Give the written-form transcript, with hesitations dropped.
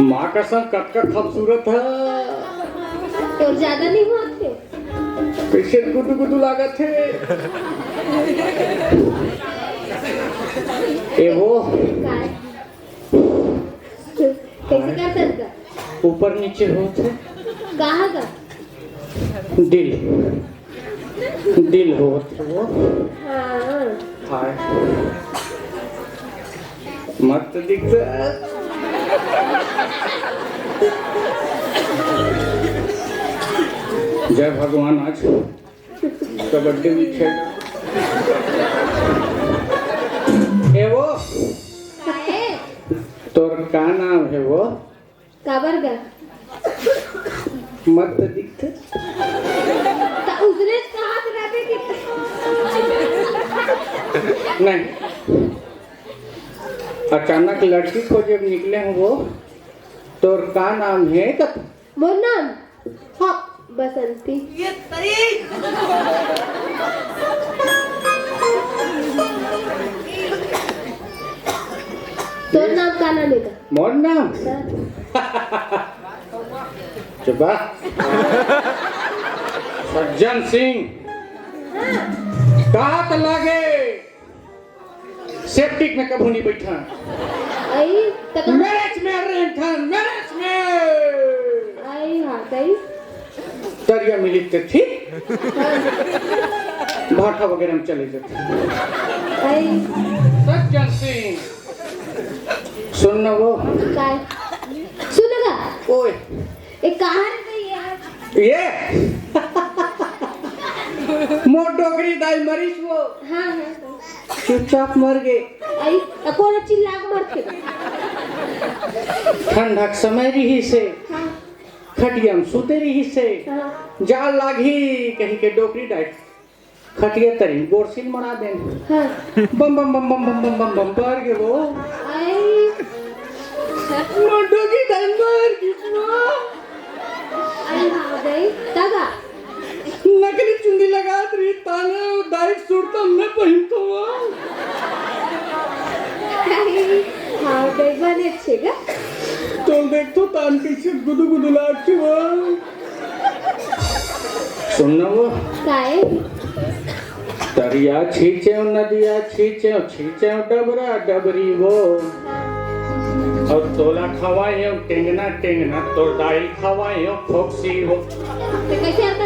माँ का संग कटका खूबसूरत है। तो ज्यादा नहीं हुआ थे? कैसे गुदू गुदू लागत थे। ए वो काय? कैसे करतात का? ऊपर नीचे होते कहाँ का? दिल दिल होते वो हाँ हाय मत दिखता। जय भगवान आज कबड्डी भी खेल। ए वो काय? तोर का नाम है वो? काबर का? मत दिखते। तो उसने कहा रहते कि नहीं अचानक लड़की को जब निकले हैं वो तोर का नाम है तब मोर नाम? हाँ बसंती। तोर नाम का नाम है का? मोर नाम चुपा सज्जन सिंह कहा तो लागे सेप्टिक में कभी नहीं बैठा। आई तक मैच में रहता मैच में आई हाँ कई दरिया मिली तो ठीक भाटा वगैरह में चले जाते। आई सज्जन सिंह सुनना वो काय सुनेगा? ओए एक कहानी गई यार। ये मोर डोगरी दाई मरीश वो हाँ हाँ चुपचाप मर गए। आई कौन चिल्लाक मरते? ठंडक समय रही से हाँ खटिया में सुते रही से हाँ जाल लागी कहीं के डोकरी डाइट खटिया तरी गोरसिन मना देन हाँ बम बम बम बम बम बम बम बम पर के वो आई मोर डोगरी दाई मर गई वो आई हाँ गई तगा नकली चुंदी लगा रही ताने दाई सुरता मैं पहनता हूँ। हाँ गई बने अच्छे का तो देख तो तान कैसे गुदु गुदु लागती वो सुनना वो काय दरिया छींचे नदिया छींचे छींचे डबरा डबरी वो और तोला खवाए टेंगना टेंगना तो दाई खवाए फोक्सी वो ते कैसे आता